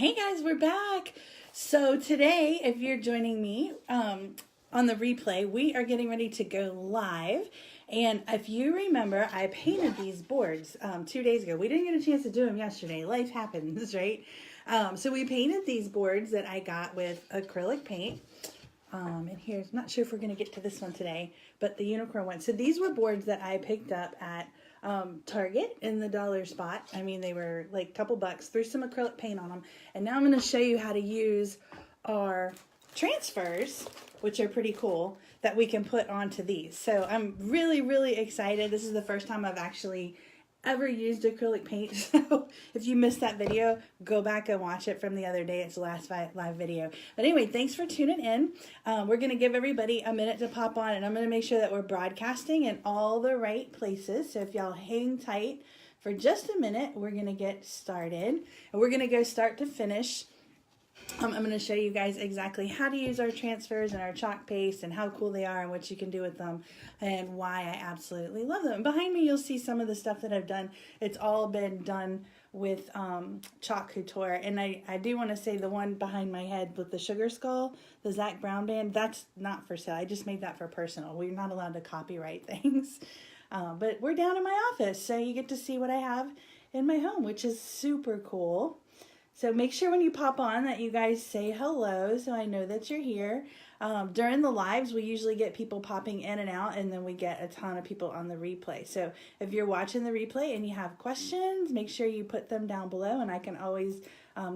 Hey guys, we're back. So today, if you're joining me on the replay, we are getting ready to go live. And if you remember, I painted these boards 2 days ago. We didn't get a chance to do them yesterday. Life happens, right? So we painted these boards that I got with acrylic paint. And here's, not sure if we're going to get to this one today, but the unicorn one. So these were boards that I picked up at Target in the dollar spot. I mean, they were like a couple bucks. Threw some acrylic paint on them. And now I'm going to show you how to use our transfers, which are pretty cool, that we can put onto these. So I'm really, really excited. This is the first time I've actually ever used acrylic paint. So if you missed that video, go back and watch it from the other day. It's the last live video. But anyway, thanks for tuning in. We're going to give everybody a minute to pop on, and I'm going to make sure that we're broadcasting in all the right places. So if y'all hang tight for just a minute, we're going to get started. And we're going to go start to finish. I'm going to show you guys exactly how to use our transfers and our chalk paste and how cool they are and what you can do with them and why I absolutely love them. Behind me, you'll see some of the stuff that I've done. It's all been done with chalk couture. And I do want to say the one behind my head with the sugar skull, the Zach Brown band, that's not for sale. I just made that for personal. We're not allowed to copyright things. But we're down in my office, so you get to see what I have in my home, which is super cool. So make sure when you pop on that you guys say hello so I know that you're here. During the lives, we usually get people popping in and out, and then we get a ton of people on the replay. So if you're watching the replay and you have questions, make sure you put them down below, and I can always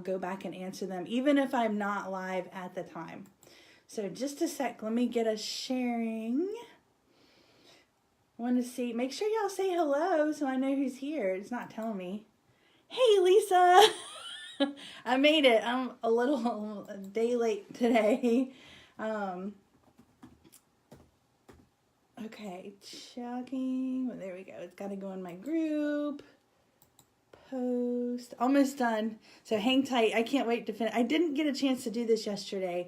go back and answer them, even if I'm not live at the time. So just a sec, let me get us sharing. I want to see, make sure y'all say hello so I know who's here. It's not telling me. Hey, Lisa. I made it. I'm a day late today. Okay, checking. Well, there we go. It's got to go in my group. Post. Almost done. So hang tight. I can't wait to finish. I didn't get a chance to do this yesterday.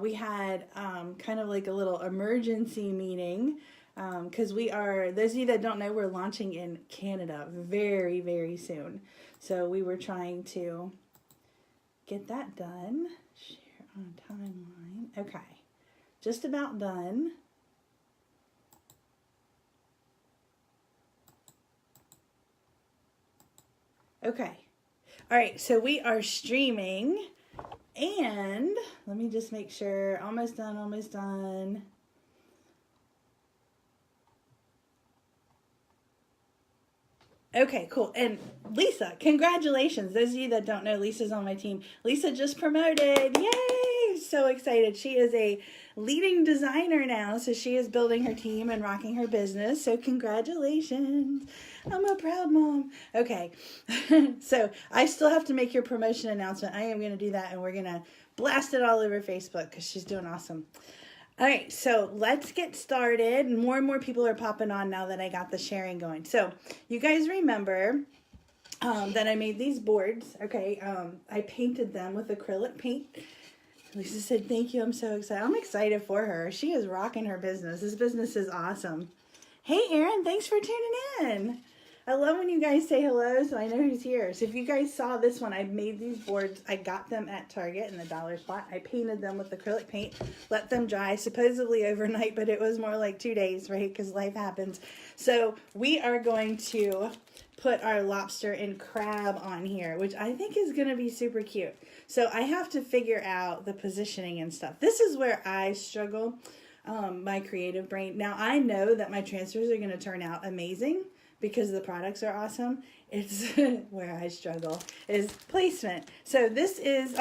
We had kind of like a little emergency meeting. Because we are, those of you that don't know, we're launching in Canada very, very soon. So we were trying to get that done. Share on timeline. Okay. Just about done. Okay. All right. So we are streaming. And let me just make sure. Almost done, almost done. Okay, cool. And Lisa, congratulations. Those of you that don't know, Lisa's on my team. Lisa just promoted. Yay! So excited. She is a leading designer now, so she is building her team and rocking her business. So congratulations. I'm a proud mom. Okay. So I still have to make your promotion announcement. I am going to do that, and we're going to blast it all over Facebook because she's doing awesome. All right, so let's get started. More and more people are popping on now that I got the sharing going. So you guys remember that I made these boards, okay? I painted them with acrylic paint. Lisa said, thank you, I'm so excited. I'm excited for her. She is rocking her business. This business is awesome. Hey, Erin, thanks for tuning in. I love when you guys say hello, so I know who's here. So if you guys saw this one, I made these boards. I got them at Target in the dollar spot. I painted them with acrylic paint, let them dry, supposedly overnight, but it was more like 2 days, right? Because life happens. So we are going to put our lobster and crab on here, which I think is going to be super cute. So I have to figure out the positioning and stuff. This is where I struggle, my creative brain. Now I know that my transfers are going to turn out amazing, because the products are awesome. It's where I struggle is placement. So this is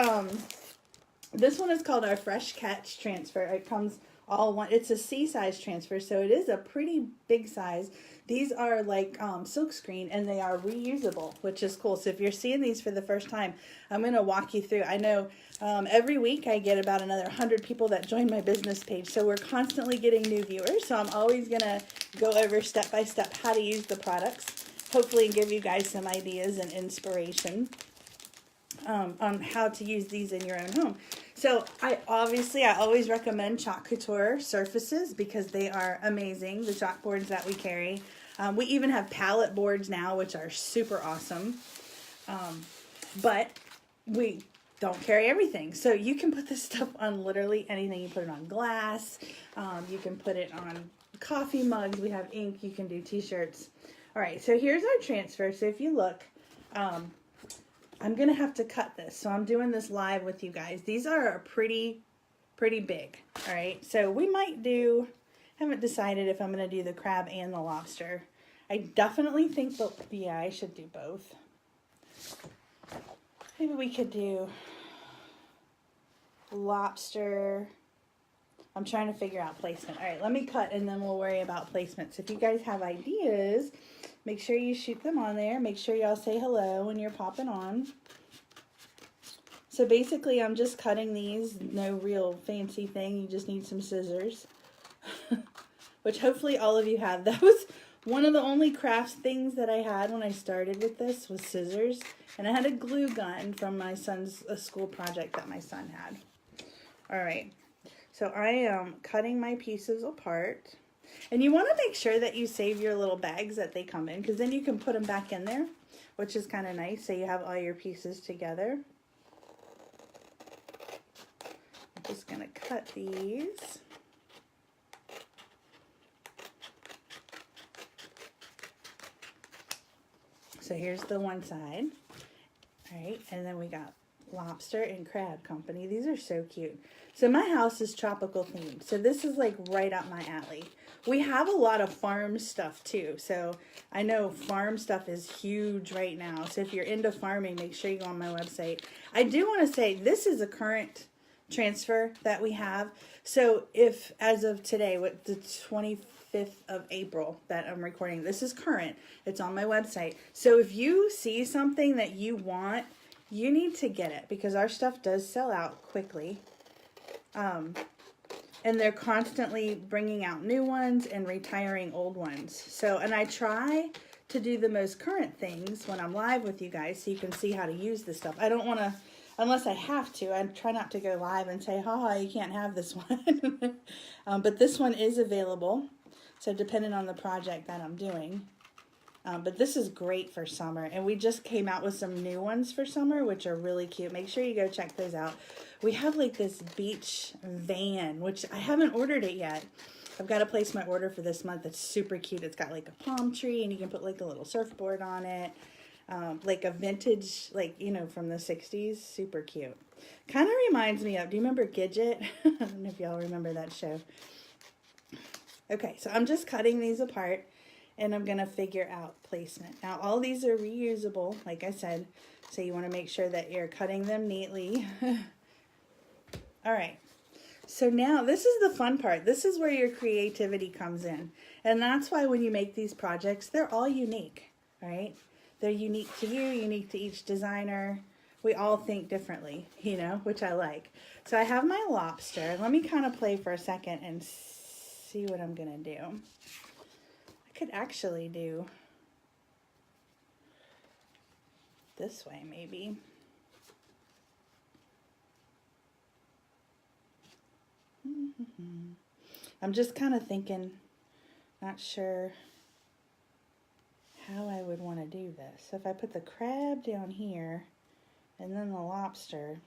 this one is called our Fresh Catch transfer. It comes all one. It's a C-size transfer, so it is a pretty big size. These are like silk screen, and they are reusable, which is cool. So if you're seeing these for the first time, I'm going to walk you through. I know every week I get about another 100 people that join my business page, so we're constantly getting new viewers. So I'm always going to go over step by step how to use the products, hopefully give you guys some ideas and inspiration on how to use these in your own home. So I always recommend chalk couture surfaces because they are amazing, the chalkboards that we carry. We even have pallet boards now, which are super awesome. But we don't carry everything. So you can put this stuff on literally anything. You put it on glass. You can put it on coffee mugs. We have ink. You can do t-shirts. All right, so here's our transfer. So if you look, I'm going to have to cut this. So I'm doing this live with you guys. These are pretty big. All right, so we might do, haven't decided if I'm going to do the crab and the lobster. I definitely think that, yeah, I should do both. Maybe we could do lobster. I'm trying to figure out placement. All right, let me cut and then we'll worry about placements. If you guys have ideas, make sure you shoot them on there. Make sure y'all say hello when you're popping on. So basically, I'm just cutting these. No real fancy thing. You just need some scissors, which hopefully all of you have. That was one of the only crafts things that I had when I started with this was scissors. And I had a glue gun from my son's school project that my son had. All right. So I am cutting my pieces apart. And you want to make sure that you save your little bags that they come in, because then you can put them back in there, which is kind of nice. So you have all your pieces together. I'm just going to cut these. So here's the one side. All right, and then we got Lobster and Crab Company. These are so cute. So my house is tropical themed. So this is like right up my alley. We have a lot of farm stuff too. So I know farm stuff is huge right now. So if you're into farming, make sure you go on my website. I do want to say this is a current transfer that we have. So if as of today, what the 25th of April that I'm recording, this is current. It's on my website. So if you see something that you want, you need to get it because our stuff does sell out quickly. And they're constantly bringing out new ones and retiring old ones. So, and I try to do the most current things when I'm live with you guys so you can see how to use this stuff. I don't want to, unless I have to, I try not to go live and say, haha, you can't have this one. But this one is available. So depending on the project that I'm doing. But this is great for summer. And we just came out with some new ones for summer, which are really cute. Make sure you go check those out. We have like this beach van, which I haven't ordered it yet. I've got to place my order for this month. It's super cute. It's got like a palm tree and you can put like a little surfboard on it. Like a vintage, like, you know, from the 60s. Super cute. Kind of reminds me of, do you remember Bridgette? I don't know if y'all remember that show. Okay, so I'm just cutting these apart. And I'm going to figure out placement. Now, all these are reusable, like I said. So you want to make sure that you're cutting them neatly. All right. So now, this is the fun part. This is where your creativity comes in. And that's why when you make these projects, they're all unique, right? They're unique to you, unique to each designer. We all think differently, you know, which I like. So I have my lobster. Let me kind of play for a second and see what I'm going to do. Could actually do this way maybe. I'm just kind of thinking, not sure how I would want to do this. So if I put the crab down here and then the lobster,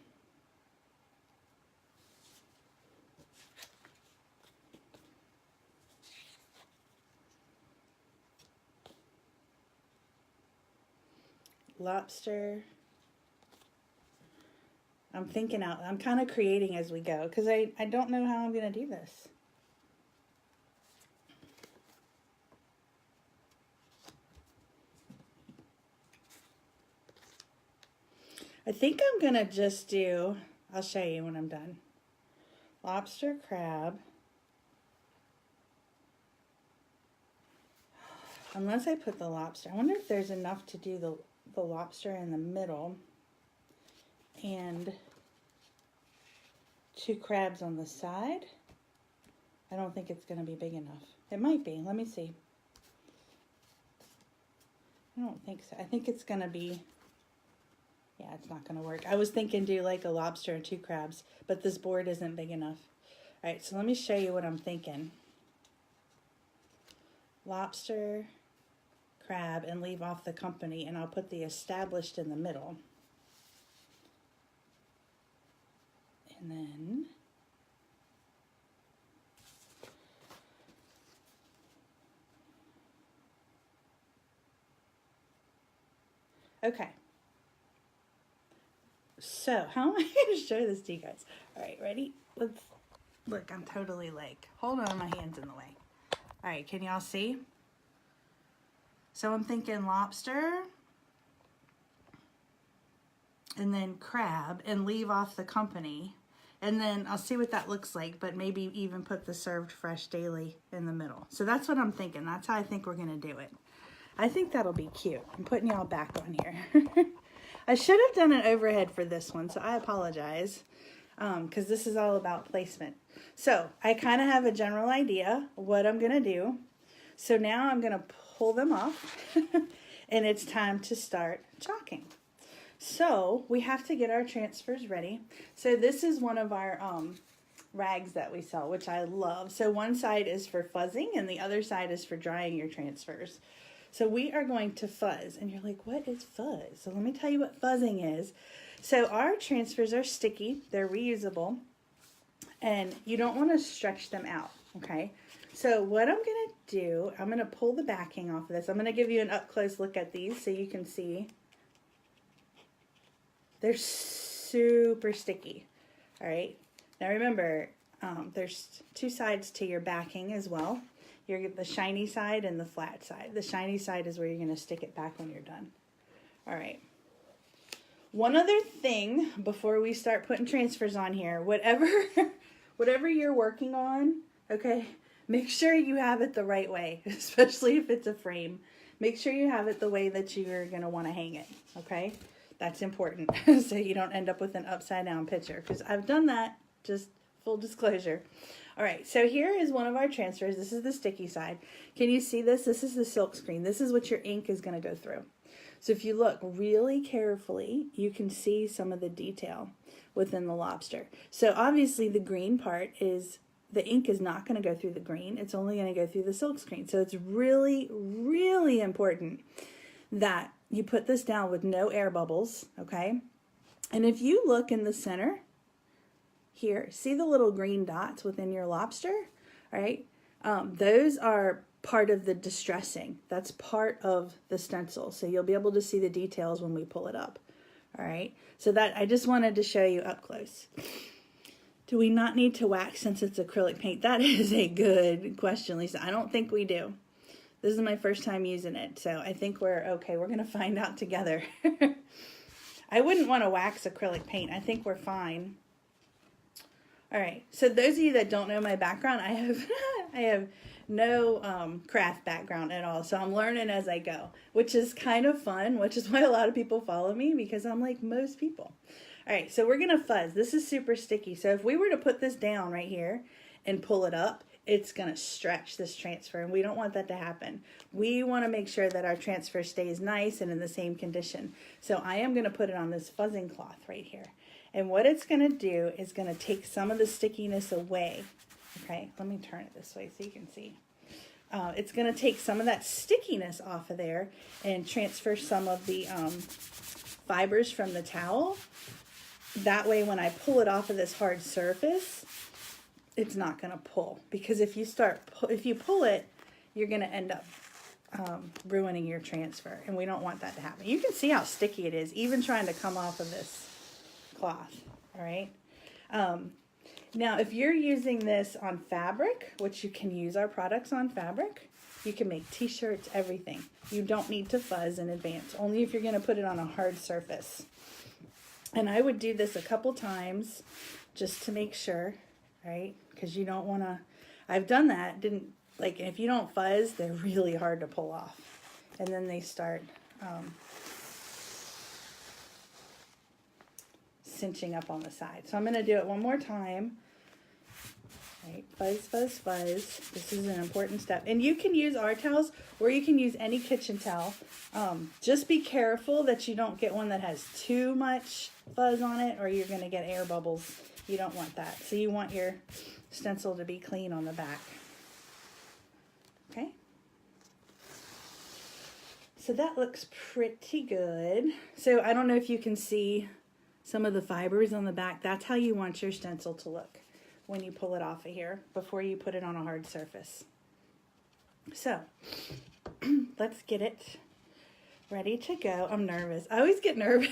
lobster. I'm thinking out, I'm kind of creating as we go because I don't know how I'm going to do this. I think I'm going to just do, I'll show you when I'm done. Lobster, crab. Unless I put the lobster. I wonder if there's enough to do the lobster in the middle and 2 crabs on the side. I don't think it's going to be big enough. It might be. Let me see. I don't think so. I think it's going to be, yeah, it's not going to work. I was thinking do like a lobster and 2 crabs, but this board isn't big enough. All right, so let me show you what I'm thinking. Lobster, crab, and leave off the company, and I'll put the established in the middle. And then okay. So how am I going to show this to you guys? All right, ready? Let's look. I'm totally like, hold on, my hand's in the way. All right, can y'all see? So I'm thinking lobster and then crab and leave off the company. And then I'll see what that looks like, but maybe even put the served fresh daily in the middle. So that's what I'm thinking. That's how I think we're going to do it. I think that'll be cute. I'm putting y'all back on here. I should have done an overhead for this one, so I apologize, because this is all about placement. So I kind of have a general idea what I'm going to do. So now I'm going to pull them off, and it's time to start chalking. So we have to get our transfers ready. So this is one of our rags that we sell, which I love. So one side is for fuzzing, and the other side is for drying your transfers. So we are going to fuzz, and you're like, what is fuzz? So let me tell you what fuzzing is. So our transfers are sticky, they're reusable, and you don't want to stretch them out, okay? So what I'm going to do, I'm going to pull the backing off of this. I'm going to give you an up-close look at these so you can see. They're super sticky, all right? Now remember, there's two sides to your backing as well. The shiny side and the flat side. The shiny side is where you're going to stick it back when you're done. All right. One other thing before we start putting transfers on here, whatever you're working on, okay, make sure you have it the right way, especially if it's a frame. Make sure you have it the way that you're going to want to hang it, okay? That's important so you don't end up with an upside down picture, because I've done that, just full disclosure. All right, so here is one of our transfers. This is the sticky side. Can you see this? This is the silk screen. This is what your ink is going to go through. So if you look really carefully, you can see some of the detail within the lobster. So obviously the green part is, the ink is not going to go through the green. It's only going to go through the silk screen. So it's really, really important that you put this down with no air bubbles, okay? And if you look in the center, here, see the little green dots within your lobster, all right? Those are part of the distressing. That's part of the stencil. So you'll be able to see the details when we pull it up, all right? So that, I just wanted to show you up close. Do we not need to wax since it's acrylic paint? That is a good question, Lisa. I don't think we do. This is my first time using it, so I think we're okay. We're gonna find out together. I wouldn't want to wax acrylic paint. I think we're fine. All right, so those of you that don't know my background, I have no craft background at all, so I'm learning as I go, which is kind of fun, which is why a lot of people follow me, because I'm like most people. All right, so we're gonna fuzz. This is super sticky, so if we were to put this down right here and pull it up, it's gonna stretch this transfer, and we don't want that to happen. We wanna make sure that our transfer stays nice and in the same condition. So I am gonna put it on this fuzzing cloth right here. And what it's going to do is going to take some of the stickiness away. Okay, let me turn it this way so you can see. It's going to take some of that stickiness off of there and transfer some of the fibers from the towel. That way when I pull it off of this hard surface, it's not going to pull. Because if you pull it, you're going to end up ruining your transfer. And we don't want that to happen. You can see how sticky it is, even trying to come off of this cloth. All right. Now, if you're using this on fabric, which you can use our products on fabric, you can make t-shirts, everything. You don't need to fuzz in advance, only if you're going to put it on a hard surface. And I would do this a couple times just to make sure, right? Because you don't want to, I've done that, like if you don't fuzz, they're really hard to pull off. And then they start cinching up on the side. So I'm going to do it one more time. Right, fuzz, fuzz, fuzz. This is an important step. And you can use our towels or you can use any kitchen towel. Just be careful that you don't get one that has too much fuzz on it or you're going to get air bubbles. You don't want that. So you want your stencil to be clean on the back. Okay. So that looks pretty good. So I don't know if you can see some of the fibers on the back. That's how you want your stencil to look when you pull it off of here before you put it on a hard surface. So let's get it ready to go. I'm nervous. I always get nervous.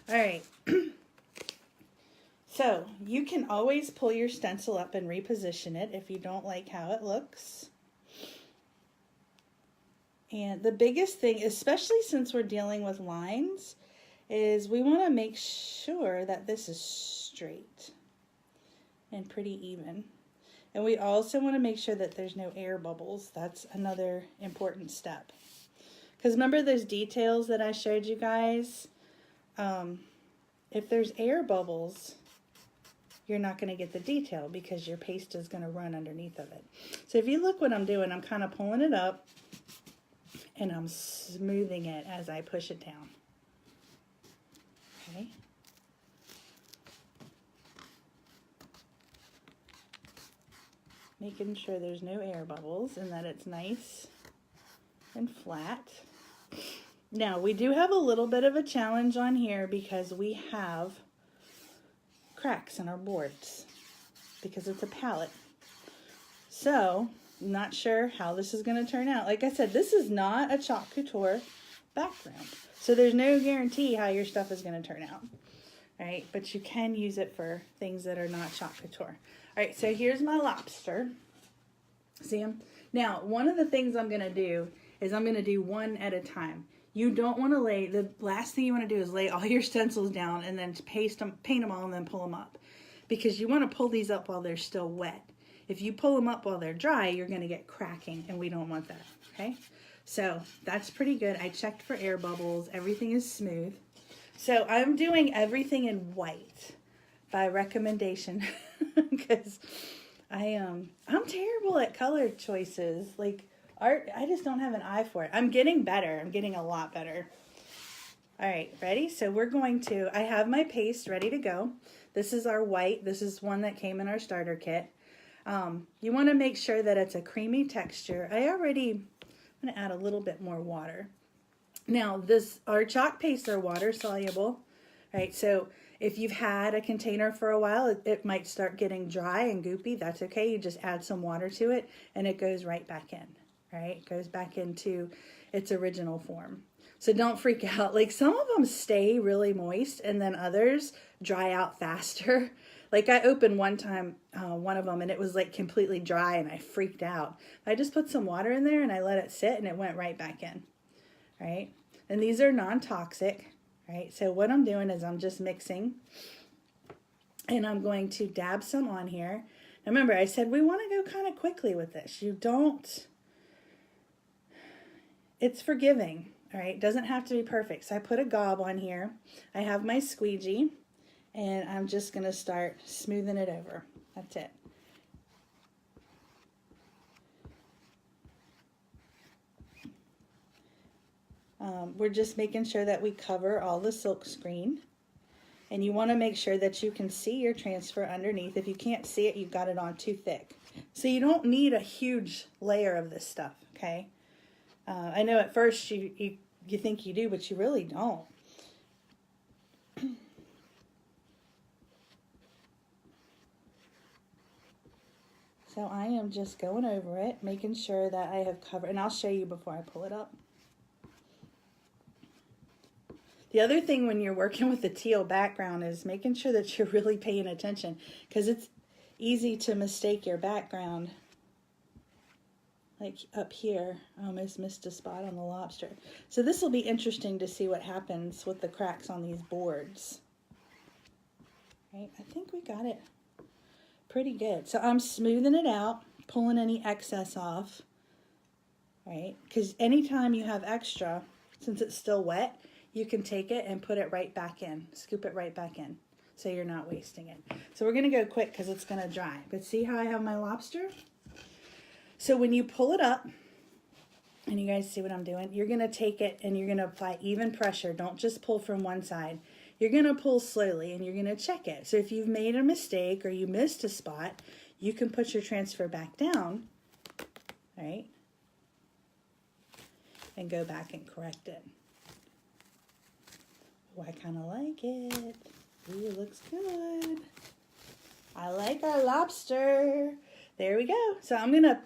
All right. So you can always pull your stencil up and reposition it if you don't like how it looks. And the biggest thing, especially since we're dealing with lines, is we want to make sure that this is straight and pretty even. And we also want to make sure that there's no air bubbles. That's another important step. Because remember those details that I showed you guys? If there's air bubbles, you're not going to get the detail because your paste is going to run underneath of it. So if you look what I'm doing, I'm kind of pulling it up and I'm smoothing it as I push it down. Okay. Making sure there's no air bubbles and that it's nice and flat. Now we do have a little bit of a challenge on here because we have cracks in our boards because it's a palette. So I'm not sure how this is going to turn out. Like I said, this is not a chalk couture background, so there's no guarantee how your stuff is going to turn out. All right, but you can use it for things that are not chalk couture. All right, so here's my lobster. See him? Now, one of the things I'm going to do is I'm going to do one at a time. You don't want to lay, the last thing you want to do is lay all your stencils down and then paint them all and then pull them up. Because you want to pull these up while they're still wet. If you pull them up while they're dry, you're going to get cracking and we don't want that, okay? So that's pretty good. I checked for air bubbles. Everything is smooth. So I'm doing everything in white by recommendation because I'm terrible at color choices. Like art, I just don't have an eye for it. I'm getting better. I'm getting a lot better. All right, ready? So we're going to, I have my paste ready to go. This is our white. This is one that came in our starter kit. You want to make sure that it's a creamy texture. I'm going to add a little bit more water. Now, our chalk pastes are water soluble, right? So if you've had a container for a while, it might start getting dry and goopy. That's okay. You just add some water to it and it goes right back in, right? It goes back into its original form. So don't freak out. Like some of them stay really moist and then others dry out faster. Like I opened one time, one of them, and it was like completely dry and I freaked out. I just put some water in there and I let it sit and it went right back in. Right? And these are non-toxic, right? So what I'm doing is I'm just mixing and I'm going to dab some on here. Now remember, I said we want to go kind of quickly with this. It's forgiving, all right? It doesn't have to be perfect. So I put a gob on here. I have my squeegee and I'm just going to start smoothing it over. That's it. We're just making sure that we cover all the silk screen. And you want to make sure that you can see your transfer underneath. If you can't see it, you've got it on too thick. So you don't need a huge layer of this stuff, okay? I know at first you think you do, but you really don't. So I am just going over it, making sure that I have covered, and I'll show you before I pull it up. The other thing when you're working with the teal background is making sure that you're really paying attention because it's easy to mistake your background. Like up here, I almost missed a spot on the lobster. So this will be interesting to see what happens with the cracks on these boards. Right, I think we got it pretty good. So I'm smoothing it out, pulling any excess off, right? Because anytime you have extra, since it's still wet, you can take it and put it right back in, scoop it right back in, so you're not wasting it. So we're gonna go quick because it's gonna dry. But see how I have my lobster? So when you pull it up, and you guys see what I'm doing, you're gonna take it and you're gonna apply even pressure. Don't just pull from one side. You're gonna pull slowly and you're gonna check it. So if you've made a mistake or you missed a spot, you can put your transfer back down, right? And go back and correct it. Oh, I kind of like it. Ooh, it looks good. I like our lobster. There we go. So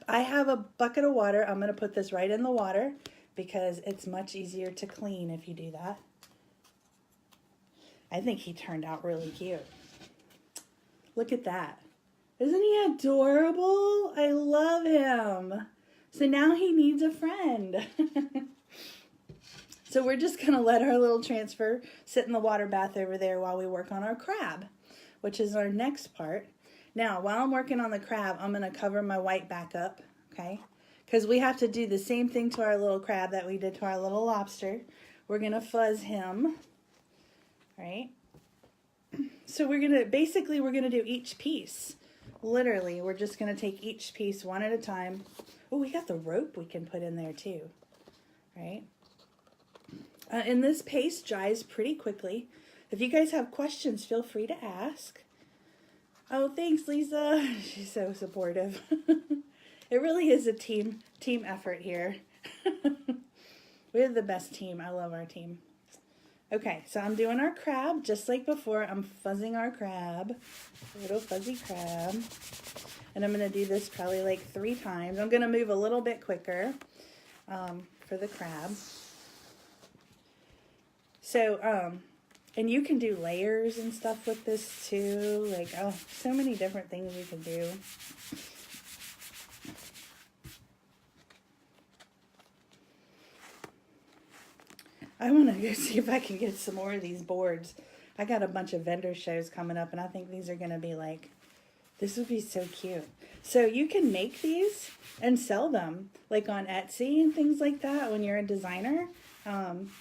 I have a bucket of water. I'm going to put this right in the water because it's much easier to clean if you do that. I think he turned out really cute. Look at that. Isn't he adorable? I love him. So now he needs a friend. So we're just going to let our little transfer sit in the water bath over there while we work on our crab, which is our next part. Now, while I'm working on the crab, I'm going to cover my white back up, okay? Because we have to do the same thing to our little crab that we did to our little lobster. We're going to fuzz him, right? So we're going to do each piece. Literally, we're just going to take each piece one at a time. Oh, we got the rope we can put in there too, right? And this paste dries pretty quickly. If you guys have questions, feel free to ask. Oh, thanks, Lisa. She's so supportive. It really is a team effort here. We're the best team. I love our team. Okay, so I'm doing our crab just like before. I'm fuzzing our crab, little fuzzy crab. And I'm going to do this probably like 3 times. I'm going to move a little bit quicker for the crab. So, and you can do layers and stuff with this too. Like, oh, so many different things you can do. I want to go see if I can get some more of these boards. I got a bunch of vendor shows coming up, and I think these are going to be like, this would be so cute. So you can make these and sell them, like on Etsy and things like that when you're a designer.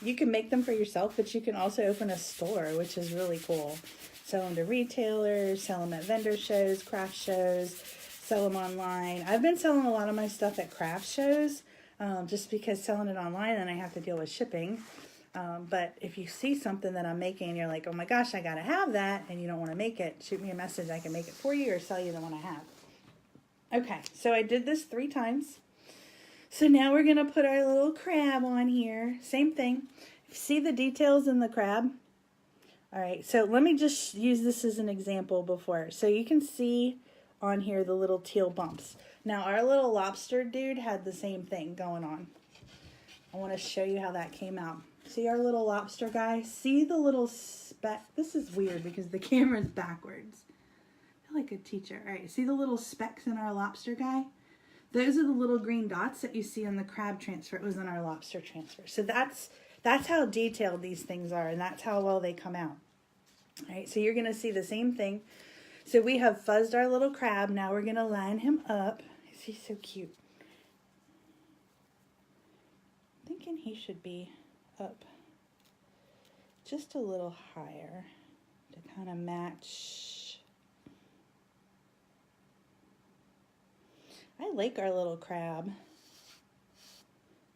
You can make them for yourself, but you can also open a store, which is really cool. Sell them to retailers, sell them at vendor shows, craft shows, sell them online. I've been selling a lot of my stuff at craft shows, just because selling it online, then I have to deal with shipping. But if you see something that I'm making and you're like, oh my gosh, I gotta have that, and you don't want to make it, shoot me a message. I can make it for you or sell you the one I have. Okay, so I did this 3 times. So now we're going to put our little crab on here. Same thing. See the details in the crab? All right, so let me just use this as an example before. So you can see on here the little teal bumps. Now our little lobster dude had the same thing going on. I want to show you how that came out. See our little lobster guy? See the little speck? This is weird because the camera's backwards. I feel like a teacher. All right, see the little specks in our lobster guy? Those are the little green dots that you see on the crab transfer. It was on our lobster transfer. So that's how detailed these things are, and that's how well they come out. All right, so you're going to see the same thing. So we have fuzzed our little crab. Now we're going to line him up. Is he so cute? I'm thinking he should be up just a little higher to kind of match. I like our little crab.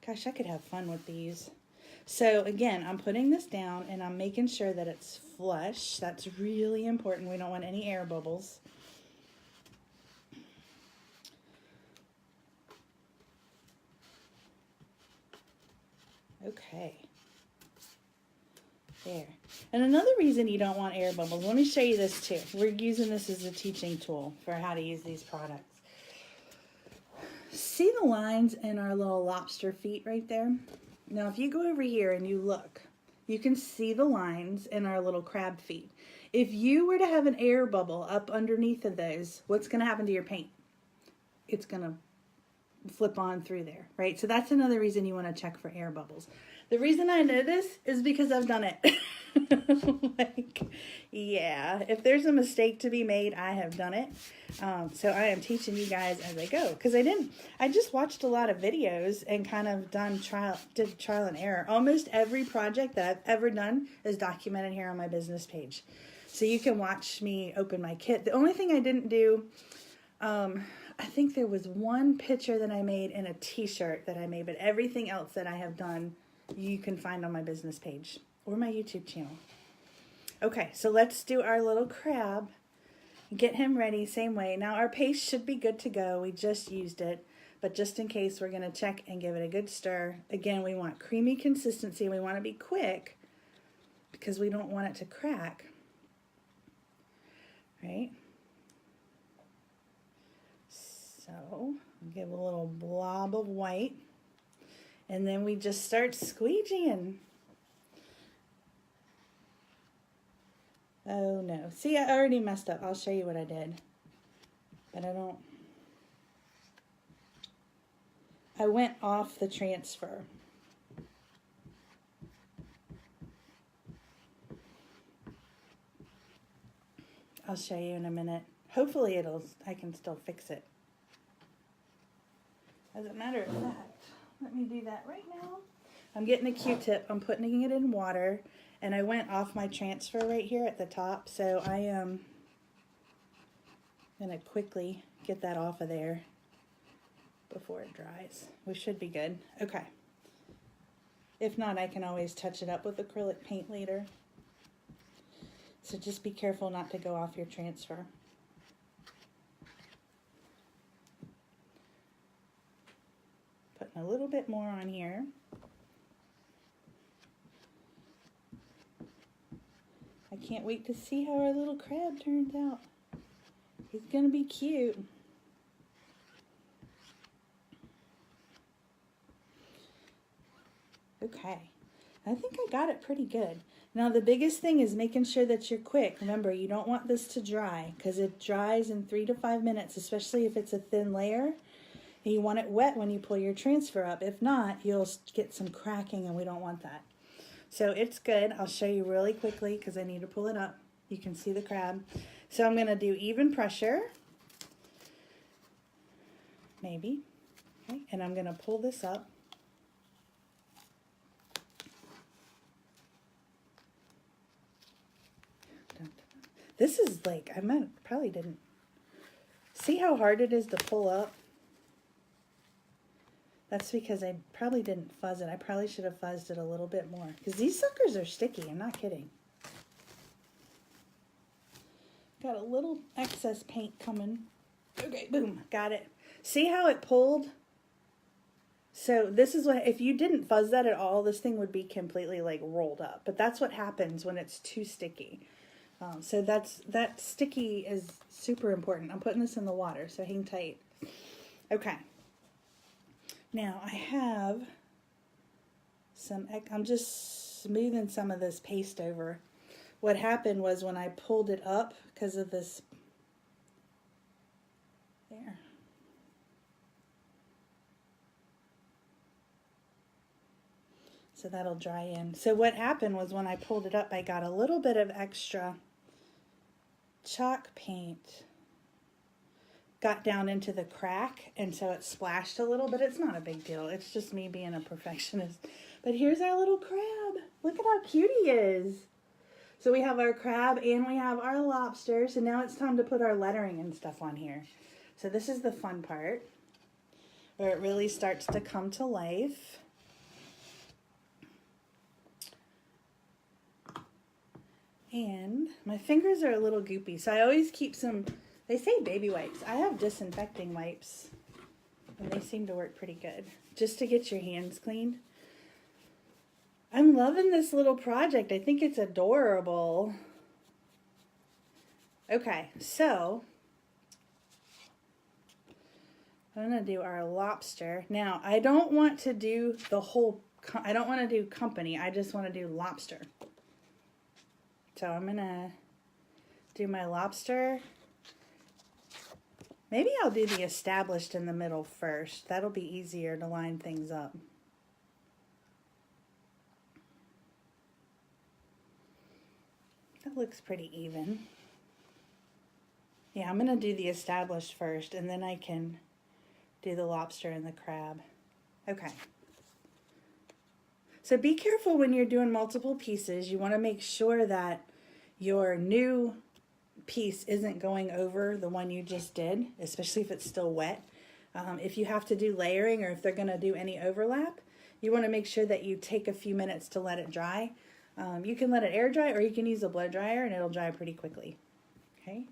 Gosh, I could have fun with these. So again, I'm putting this down and I'm making sure that it's flush. That's really important. We don't want any air bubbles. Okay. There. And another reason you don't want air bubbles, let me show you this too. We're using this as a teaching tool for how to use these products. See the lines in our little lobster feet right there? Now, if you go over here and you look, you can see the lines in our little crab feet. If you were to have an air bubble up underneath of those, what's going to happen to your paint? It's going to flip on through there, right? So that's another reason you want to check for air bubbles. The reason I know this is because I've done it. Like, yeah, if there's a mistake to be made, I have done it. So I am teaching you guys as I go, because I just watched a lot of videos and kind of did trial and error. Almost every project that I've ever done is documented here on my business page. So you can watch me open my kit. The only thing I didn't do, I think there was one picture that I made in a t-shirt that I made, but everything else that I have done, you can find on my business page or my YouTube channel. Okay, so let's do our little crab. Get him ready, same way. Now our paste should be good to go. We just used it, but just in case, we're going to check and give it a good stir. Again, we want creamy consistency. We want to be quick because we don't want it to crack, right? So give a little blob of white, and then we just start squeegeeing. Oh no, see, I already messed up. I'll show you what I did, but I went off the transfer. I'll show you in a minute. Hopefully I can still fix it. As a matter of fact, let me do that right now. I'm getting a Q-tip, I'm putting it in water, and I went off my transfer right here at the top, so I am gonna quickly get that off of there before it dries. We should be good. Okay. If not, I can always touch it up with acrylic paint later. So just be careful not to go off your transfer. Putting a little bit more on here. I can't wait to see how our little crab turns out. He's gonna be cute. Okay, I think I got it pretty good. Now the biggest thing is making sure that you're quick. Remember, you don't want this to dry because it dries in 3 to 5 minutes, especially if it's a thin layer. And you want it wet when you pull your transfer up. If not, you'll get some cracking and we don't want that. So it's good. I'll show you really quickly because I need to pull it up. You can see the crab. So I'm going to do even pressure. Maybe. Okay. And I'm going to pull this up. This is like, probably didn't. See how hard it is to pull up? That's because I probably didn't fuzz it. I probably should have fuzzed it a little bit more. Because these suckers are sticky, I'm not kidding. Got a little excess paint coming. Okay, boom, got it. See how it pulled? So this is what, if you didn't fuzz that at all, this thing would be completely like rolled up. But that's what happens when it's too sticky. So that sticky is super important. I'm putting this in the water, so hang tight. Okay. Now I have I'm just smoothing some of this paste over. What happened was when I pulled it up because of this, there. So that'll dry in. So what happened was when I pulled it up, I got a little bit of extra chalk paint got down into the crack, and so it splashed a little, but it's not a big deal. It's just me being a perfectionist. But here's our little crab. Look at how cute he is. So we have our crab and we have our lobster. So now it's time to put our lettering and stuff on here. So this is the fun part where it really starts to come to life. And my fingers are a little goopy, so I always keep some, they say baby wipes. I have disinfecting wipes, and they seem to work pretty good, just to get your hands cleaned. I'm loving this little project. I think it's adorable. Okay, so I'm going to do our lobster. Now, I don't want to do the whole, I don't want to do company. I just want to do lobster. So I'm going to do my lobster. Maybe I'll do the established in the middle first. That'll be easier to line things up. That looks pretty even. Yeah, I'm going to do the established first, and then I can do the lobster and the crab. Okay. So be careful when you're doing multiple pieces. You want to make sure that your new piece isn't going over the one you just did, especially if it's still wet. If you have to do layering or if they're going to do any overlap, you want to make sure that you take a few minutes to let it dry. You can let it air dry or you can use a blow dryer and it'll dry pretty quickly. Okay.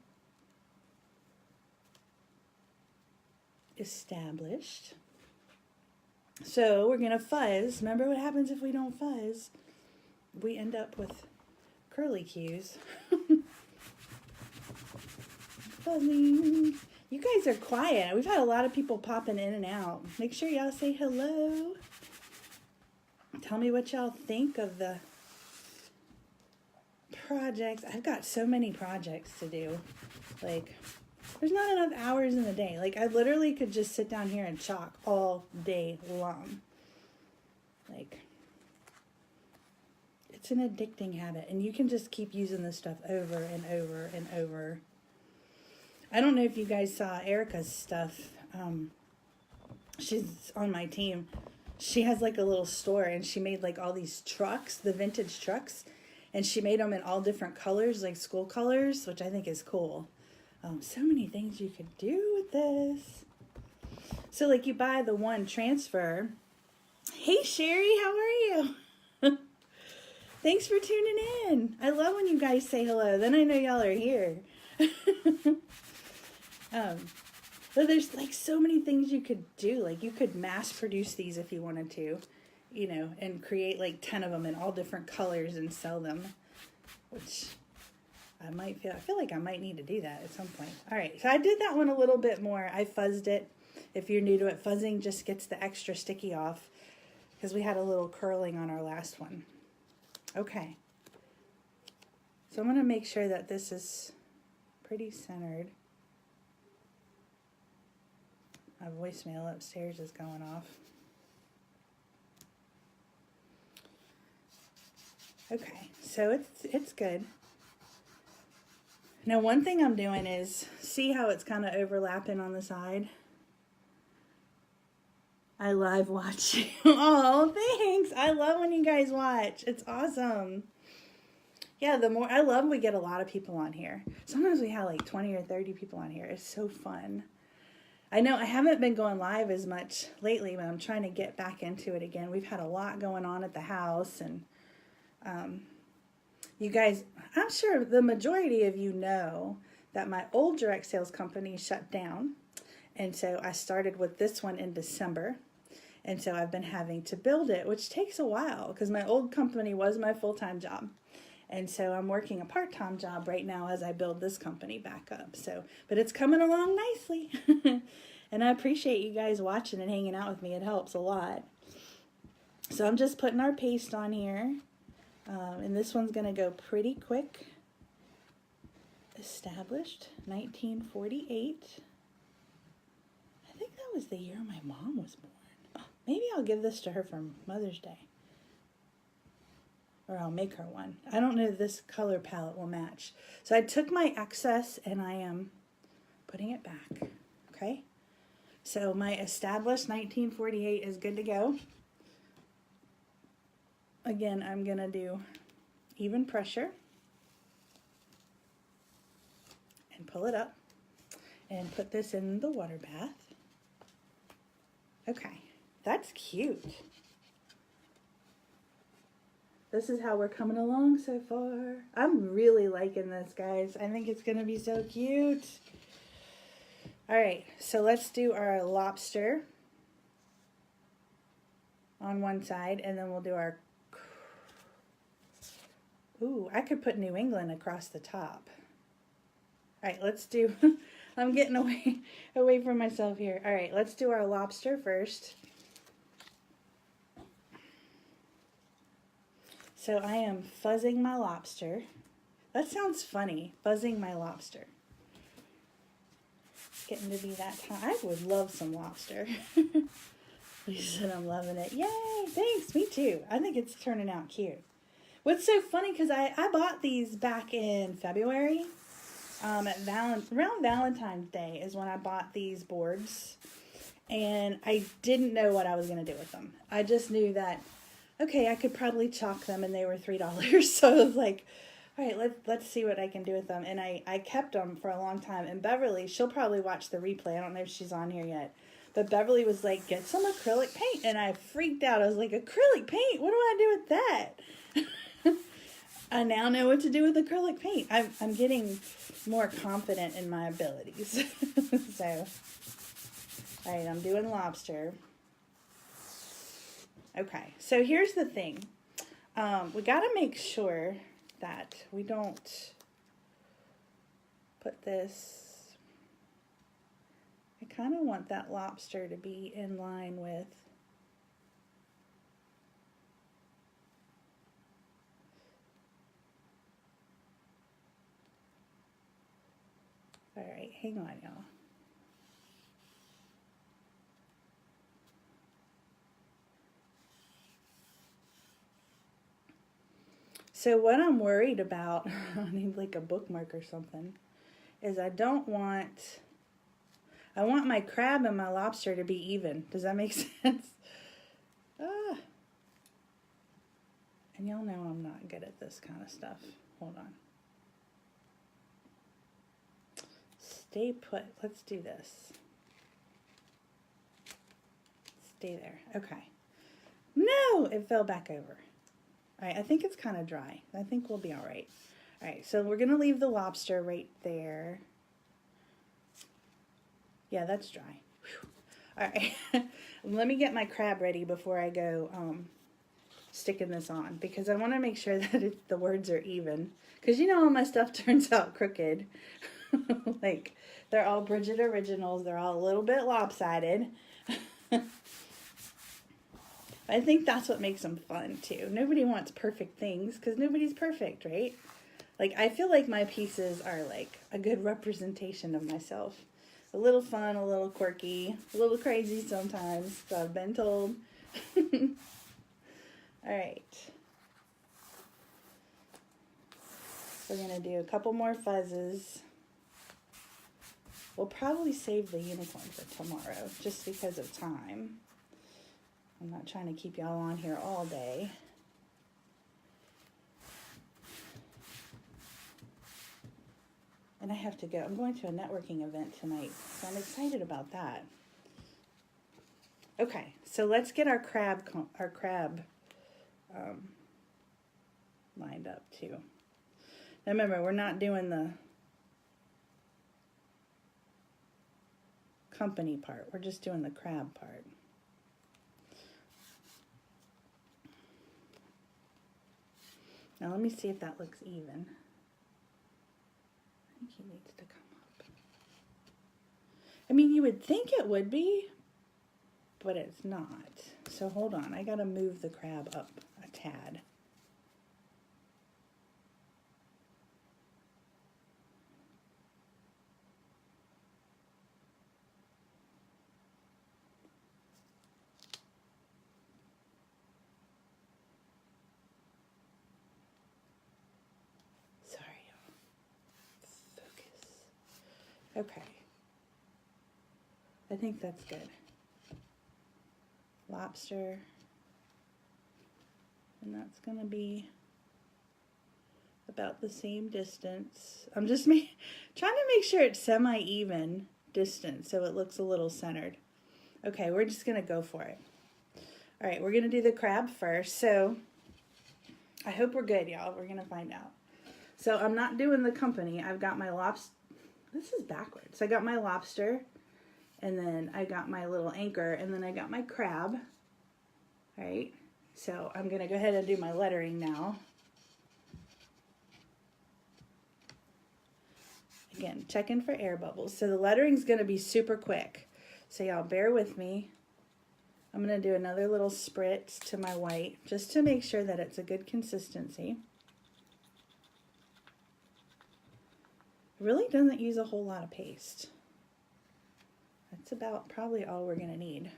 Established. So we're going to fuzz. Remember what happens if we don't fuzz? We end up with curly cues. Buzzing. You guys are quiet. We've had a lot of people popping in and out. Make sure y'all say hello. Tell me what y'all think of the projects. I've got so many projects to do. Like, there's not enough hours in the day. Like, I literally could just sit down here and chalk all day long. Like, it's an addicting habit. And you can just keep using this stuff over and over and over. I don't know if you guys saw Erica's stuff. She's on my team. She has like a little store, and she made like all these trucks, the vintage trucks, and she made them in all different colors, like school colors, which I think is cool. So many things you could do with this. So like you buy the one transfer. Hey Sherry, how are you? Thanks for tuning in. I love when you guys say hello. Then I know y'all are here. But there's like so many things you could do. Like you could mass produce these if you wanted to, you know, and create like 10 of them in all different colors and sell them, which I feel like I might need to do that at some point. All right, so I did that one a little bit more. I fuzzed it. If you're new to it, fuzzing just gets the extra sticky off because we had a little curling on our last one. Okay. So I'm going to make sure that this is pretty centered. My voicemail upstairs is going off. Okay, so it's good. Now one thing I'm doing is, see how it's kind of overlapping on the side? I live watch you. Oh, thanks. I love when you guys watch. It's awesome. Yeah, I love we get a lot of people on here. Sometimes we have like 20 or 30 people on here. It's so fun. I know I haven't been going live as much lately, but I'm trying to get back into it again. We've had a lot going on at the house, and you guys, I'm sure the majority of you know that my old direct sales company shut down, and so I started with this one in December, and so I've been having to build it, which takes a while because my old company was my full-time job. And so I'm working a part-time job right now as I build this company back up. So, but it's coming along nicely. And I appreciate you guys watching and hanging out with me. It helps a lot. So I'm just putting our paste on here. And this one's going to go pretty quick. Established 1948. I think that was the year my mom was born. Oh, maybe I'll give this to her for Mother's Day. Or I'll make her one. I don't know if this color palette will match. So I took my excess and I am putting it back. Okay? So my established 1948 is good to go. Again, I'm going to do even pressure. And pull it up. And put this in the water bath. Okay. That's cute. This is how we're coming along so far. I'm really liking this, guys. I think it's going to be so cute. All right, so let's do our lobster on one side, and then we'll do our... Ooh, I could put New England across the top. All right, let's do... I'm getting away from myself here. All right, let's do our lobster first. So I am fuzzing my lobster. That sounds funny, fuzzing my lobster. Getting to be that time. I would love some lobster. Lisa said I'm loving it. Yay, thanks, me too. I think it's turning out cute. What's so funny, because I bought these back in February. Around Valentine's Day is when I bought these boards. And I didn't know what I was going to do with them. I just knew that, okay, I could probably chalk them, and they were $3. So I was like, all right, let's see what I can do with them. And I kept them for a long time. And Beverly, she'll probably watch the replay. I don't know if she's on here yet. But Beverly was like, get some acrylic paint. And I freaked out. I was like, acrylic paint? What do I do with that? I now know what to do with acrylic paint. I'm getting more confident in my abilities. So, all right, I'm doing lobster. Okay, so here's the thing. We got to make sure that we don't put this. I kind of want that lobster to be in line with all right, hang on, y'all. So what I'm worried about, I need like a bookmark or something, is I want my crab and my lobster to be even. Does that make sense? Ah. And y'all know I'm not good at this kind of stuff. Hold on. Stay put. Let's do this. Stay there. Okay. No, it fell back over. All right, I think it's kind of dry. I think we'll be all right. All right, so we're going to leave the lobster right there. Yeah, that's dry. Whew. All right, let me get my crab ready before I go sticking this on, because I want to make sure that the words are even. Because you know all my stuff turns out crooked. Like, they're all Bridgette originals. They're all a little bit lopsided. I think that's what makes them fun, too. Nobody wants perfect things, because nobody's perfect, right? Like, I feel like my pieces are, like, a good representation of myself. A little fun, a little quirky, a little crazy sometimes, so I've been told. All right. We're going to do a couple more fuzzes. We'll probably save the unicorn for tomorrow, just because of time. I'm not trying to keep y'all on here all day. And I have to go. I'm going to a networking event tonight, so I'm excited about that. Okay, so let's get our crab lined up too. Now remember, we're not doing the company part. We're just doing the crab part. Now let me see if that looks even. I think he needs to come up. I mean, you would think it would be, but it's not. So hold on, I gotta move the crab up a tad. Okay, I think that's good. Lobster, and that's gonna be about the same distance. I'm just trying to make sure it's semi-even distance so it looks a little centered. Okay, we're just gonna go for it. All right, we're gonna do the crab first. So I hope we're good, y'all. We're gonna find out. So I'm not doing the company. I've got my lobster. This is backwards. I got my lobster, and then I got my little anchor, and then I got my crab. All right, so I'm going to go ahead and do my lettering now. Again, checking for air bubbles. So the lettering's going to be super quick. So y'all bear with me. I'm going to do another little spritz to my white, just to make sure that it's a good consistency. It really doesn't use a whole lot of paste. That's about probably all we're going to need.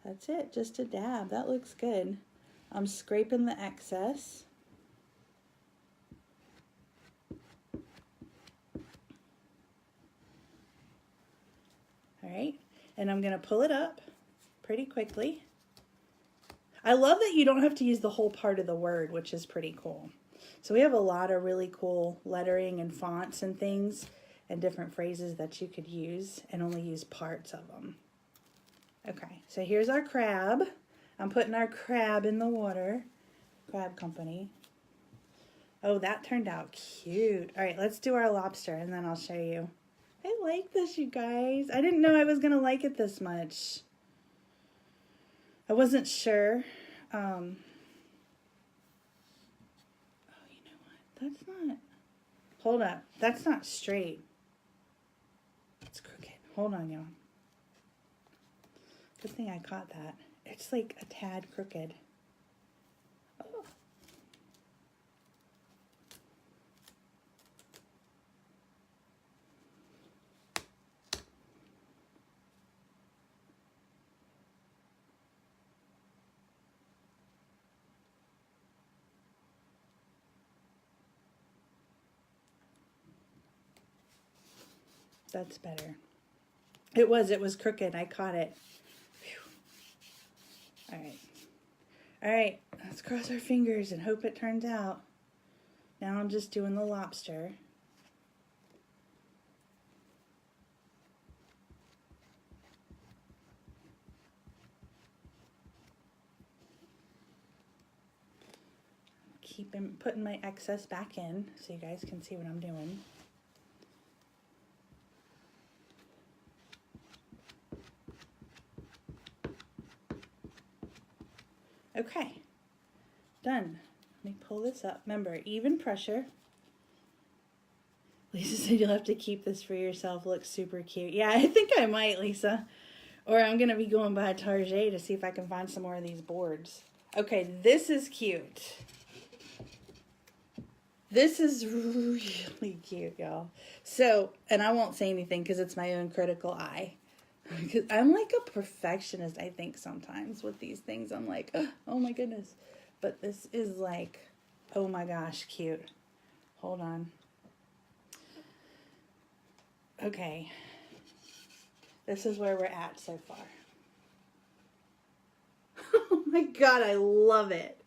That's it, just a dab. That looks good. I'm scraping the excess. Alright, and I'm going to pull it up pretty quickly. I love that you don't have to use the whole part of the word, which is pretty cool. So we have a lot of really cool lettering and fonts and things and different phrases that you could use and only use parts of them. Okay, so here's our crab. I'm putting our crab in the water. Crab company. Oh, that turned out cute. All right, let's do our lobster and then I'll show you. I like this, you guys. I didn't know I was going to like it this much. I wasn't sure. Oh, you know what? That's not... Hold up. That's not straight. It's crooked. Hold on, y'all. Good thing I caught that. It's like a tad crooked. Oh. That's better. It was crooked. I caught it. Whew. All right, let's cross our fingers and hope it turns out. Now I'm just doing the lobster. Putting my excess back in so you guys can see what I'm doing. Okay, done. Let me pull this up. Remember, even pressure. Lisa said you'll have to keep this for yourself. Looks super cute. Yeah, I think I might, Lisa. Or I'm going to be going by Target to see if I can find some more of these boards. Okay, this is cute. This is really cute, y'all. So, and I won't say anything because it's my own critical eye. Because I'm like a perfectionist, I think, sometimes with these things. I'm like, oh my goodness. But this is like, oh my gosh, cute. Hold on. Okay. This is where we're at so far. Oh my God, I love it.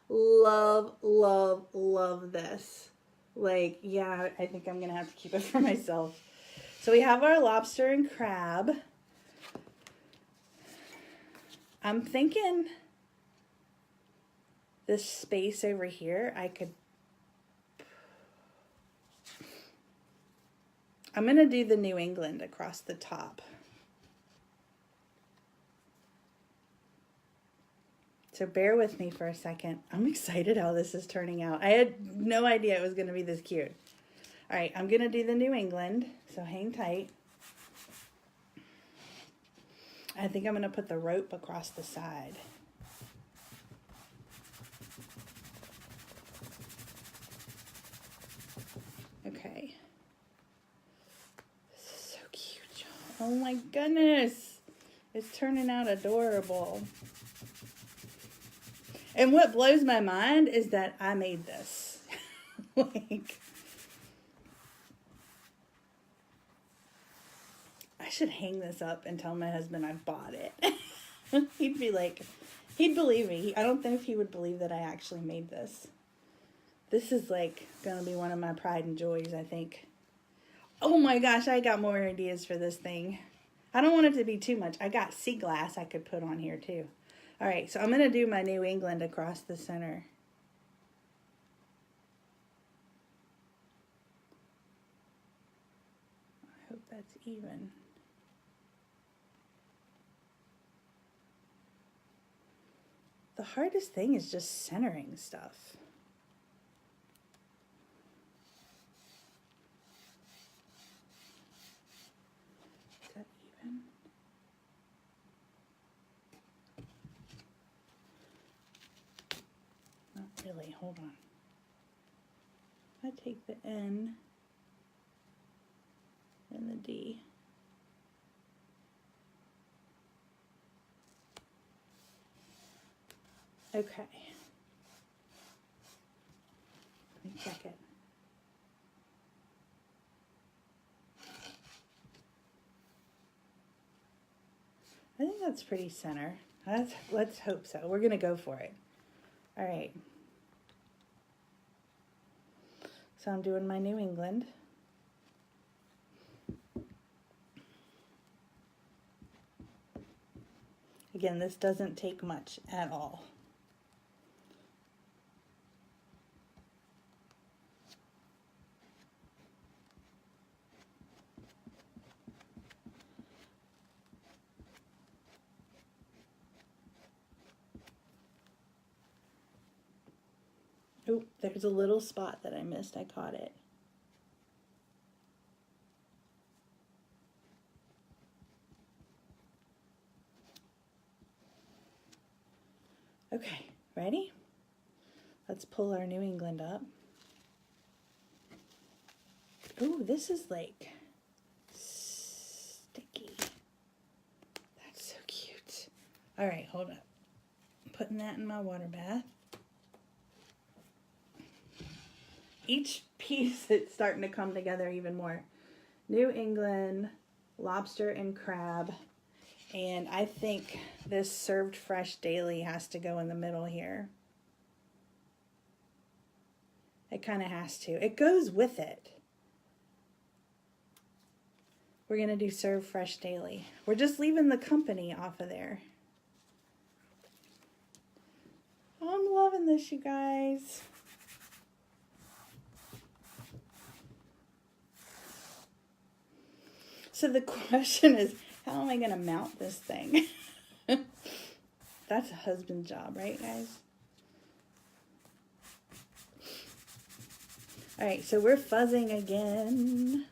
Love, love, love this. Like, yeah, I think I'm going to have to keep it for myself. So we have our lobster and crab. I'm thinking this space over here, I'm going to do the New England across the top. So bear with me for a second. I'm excited how this is turning out. I had no idea it was going to be this cute. All right, I'm going to do the New England, so hang tight. I think I'm going to put the rope across the side. Okay. This is so cute, y'all. Oh my goodness. It's turning out adorable. And what blows my mind is that I made this. Like, I should hang this up and tell my husband I bought it. He'd be like, he'd believe me. I don't think he would believe that I actually made this. This is like going to be one of my pride and joys, I think. Oh my gosh, I got more ideas for this thing. I don't want it to be too much. I got sea glass I could put on here too. All right, so I'm going to do my New England across the center. I hope that's even. The hardest thing is just centering stuff. Is that even? Not really, hold on. I take the N and the D. Okay. Let me check it. I think that's pretty center. Let's hope so. We're going to go for it. All right. So I'm doing my New England. Again, this doesn't take much at all. Oh, there's a little spot that I missed. I caught it. Okay, ready? Let's pull our New England up. Oh, this is like sticky. That's so cute. All right, hold up. I'm putting that in my water bath. Each piece is starting to come together even more. New England, lobster and crab. And I think this served fresh daily has to go in the middle here. It kind of has to. It goes with it. We're going to do serve fresh daily. We're just leaving the company off of there. Oh, I'm loving this, you guys. So the question is, how am I going to mount this thing? That's a husband's job, right, guys? All right, so we're fuzzing again.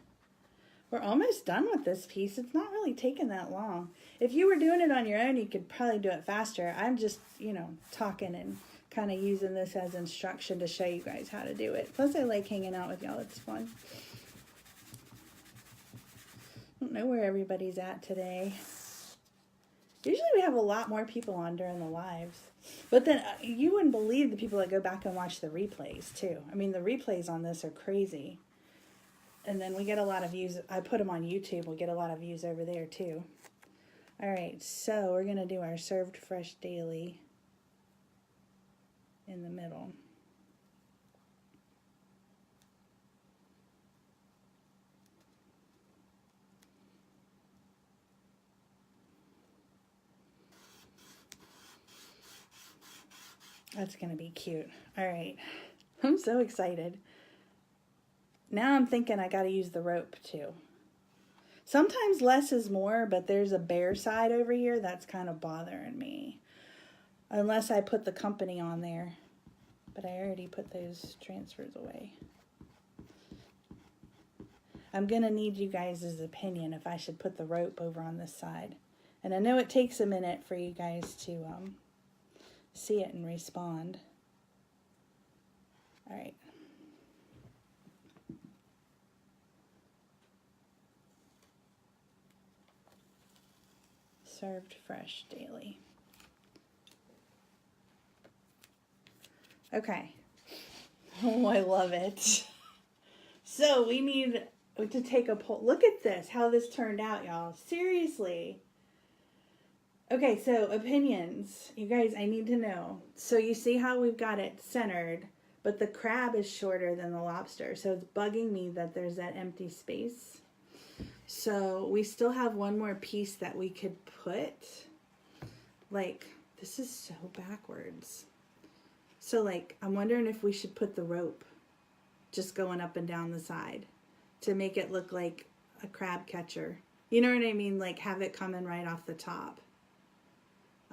We're almost done with this piece. It's not really taking that long. If you were doing it on your own, you could probably do it faster. I'm just, you know, talking and kind of using this as instruction to show you guys how to do it. Plus, I like hanging out with y'all. It's fun. I don't know where everybody's at today. Usually we have a lot more people on during the lives. But then you wouldn't believe the people that go back and watch the replays too. I mean, the replays on this are crazy. And then we get a lot of views. I put them on YouTube. We'll get a lot of views over there too. All right, so we're going to do our served fresh daily in the middle. That's going to be cute. All right. I'm so excited. Now I'm thinking I got to use the rope too. Sometimes less is more, but there's a bare side over here that's kind of bothering me. Unless I put the company on there. But I already put those transfers away. I'm going to need you guys' opinion if I should put the rope over on this side. And I know it takes a minute for you guys to see it and respond. All right. Served fresh daily. Okay. Oh, I love it. So we need to take a poll. Look at this, how this turned out, y'all. Seriously. Okay, so opinions. You guys, I need to know. So you see how we've got it centered, but the crab is shorter than the lobster. So it's bugging me that there's that empty space. So we still have one more piece that we could put. Like, this is so backwards. So like, I'm wondering if we should put the rope just going up and down the side to make it look like a crab catcher. You know what I mean? Like have it coming right off the top.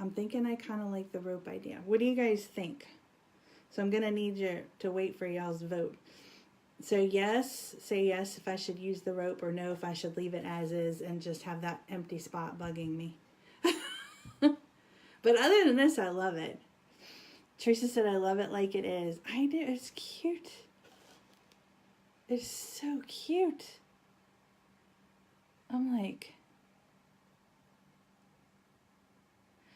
I'm thinking I kind of like the rope idea. What do you guys think? So I'm going to need you to wait for y'all's vote. So yes, say yes if I should use the rope, or no if I should leave it as is and just have that empty spot bugging me. But other than this, I love it. Teresa said, I love it like it is. I do. It's cute. It's so cute. I'm like...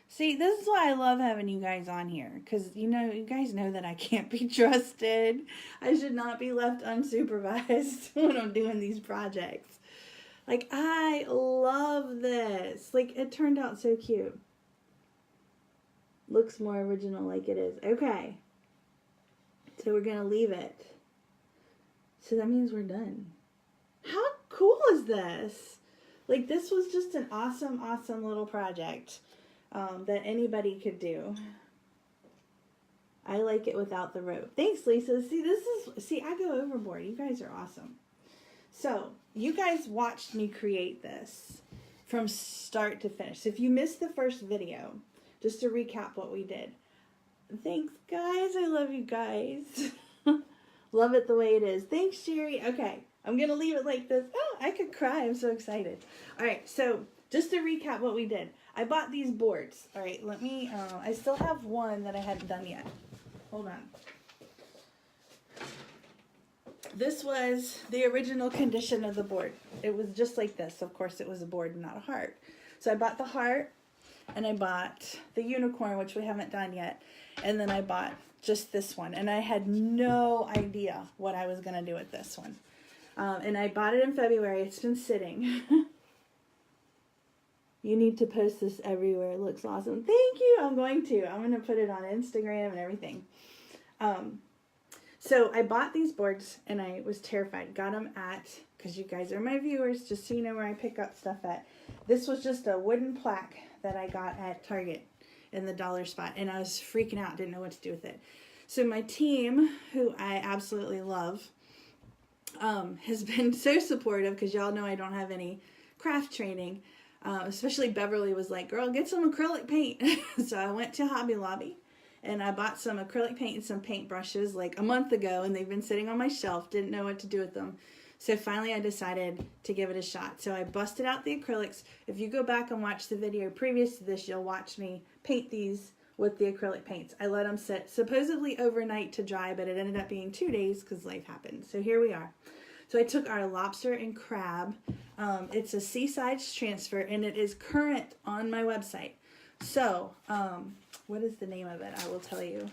See, this is why I love having you guys on here. Because, you know, you guys know that I can't be trusted. I should not be left unsupervised when I'm doing these projects. Like, I love this. Like, it turned out so cute. Looks more original like it is. Okay. So we're going to leave it. So that means we're done. How cool is this? Like, this was just an awesome, awesome little project. That anybody could do. I like it without the rope. Thanks, Lisa. See, I go overboard. You guys are awesome. So, you guys watched me create this from start to finish. So if you missed the first video, just to recap what we did. Thanks, guys. I love you guys. Love it the way it is. Thanks, Jerry. Okay, I'm going to leave it like this. Oh, I could cry. I'm so excited. All right, so just to recap what we did. I bought these boards. All right, let me, I still have one that I hadn't done yet. Hold on. This was the original condition of the board. It was just like this. Of course, it was a board and not a heart. So I bought the heart, and I bought the unicorn, which we haven't done yet. And then I bought just this one. And I had no idea what I was going to do with this one. And I bought it in February. It's been sitting. You need to post this everywhere. It looks awesome. Thank you. I'm going to put it on Instagram and everything. So I bought these boards and I was terrified. Got them at, because you guys are my viewers, just so you know where I pick up stuff at. This was just a wooden plaque that I got at Target in the dollar spot. And I was freaking out. Didn't know what to do with it. So my team, who I absolutely love, has been so supportive, because y'all know I don't have any craft training. Especially Beverly was like, girl, get some acrylic paint. So I went to Hobby Lobby. And I bought some acrylic paint and some paint brushes like a month ago, and they've been sitting on my shelf. Didn't know what to do with them. So finally I decided to give it a shot. So I busted out the acrylics. If you go back and watch the video previous to this, you'll watch me paint these with the acrylic paints. I let them sit supposedly overnight to dry, but it ended up being 2 days because life happened. So here we are. So I took our lobster and crab. It's a Seaside transfer, and it is current on my website. So, what is the name of it? I will tell you.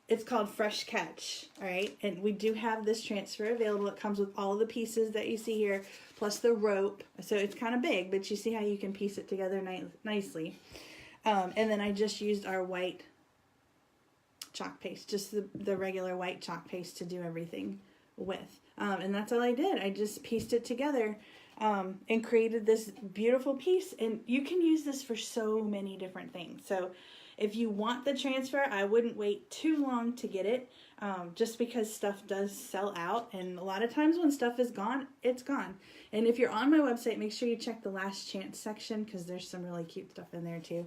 It's called Fresh Catch, all right? And we do have this transfer available. It comes with all the pieces that you see here, plus the rope. So it's kind of big, but you see how you can piece it together nicely. And then I just used our white chalk paste, just the regular white chalk paste to do everything with. And that's all I did. I just pieced it together. And created this beautiful piece, and you can use this for so many different things. So if you want the transfer, I wouldn't wait too long to get it, just because stuff does sell out, and a lot of times when stuff is gone, it's gone. And if you're on my website, make sure you check the last chance section, because there's some really cute stuff in there too.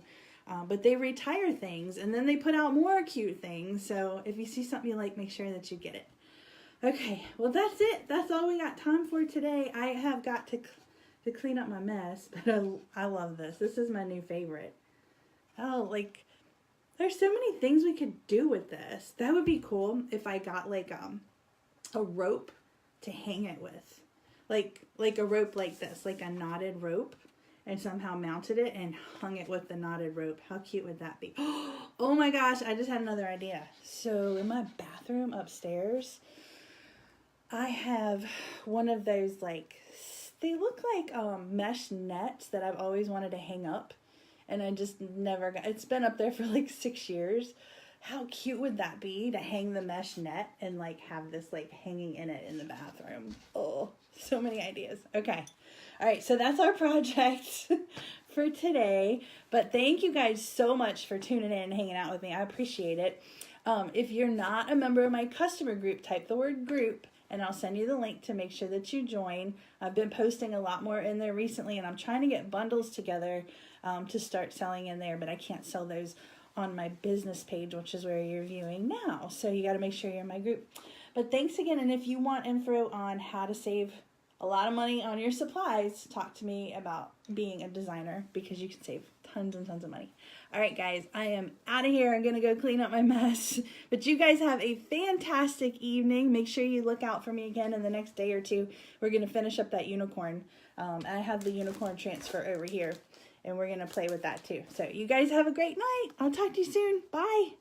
But they retire things, and then they put out more cute things. So if you see something you like, make sure that you get it. Okay, well that's it. That's all we got time for today. I have got to clean up my mess, but I love this. This is my new favorite. Oh, like, there's so many things we could do with this. That would be cool if I got like a rope to hang it with. Like a rope like this, like a knotted rope, and somehow mounted it and hung it with the knotted rope. How cute would that be? Oh my gosh, I just had another idea. So in my bathroom upstairs, I have one of those, like, they look like mesh nets that I've always wanted to hang up, and I just never got, it's been up there for like 6 years. How cute would that be to hang the mesh net and like have this like hanging in it in the bathroom? Oh, so many ideas. Okay. All right. So that's our project for today, but thank you guys so much for tuning in and hanging out with me. I appreciate it. If you're not a member of my customer group, type the word group, and I'll send you the link to make sure that you join. I've been posting a lot more in there recently, and I'm trying to get bundles together to start selling in there, but I can't sell those on my business page, which is where you're viewing now. So you got to make sure you're in my group. But thanks again, and if you want info on how to save a lot of money on your supplies, talk to me about being a designer, because you can save tons and tons of money. All right, guys, I am out of here. I'm going to go clean up my mess. But you guys have a fantastic evening. Make sure you look out for me again in the next day or two. We're going to finish up that unicorn. I have the unicorn transfer over here, and we're going to play with that too. So you guys have a great night. I'll talk to you soon. Bye.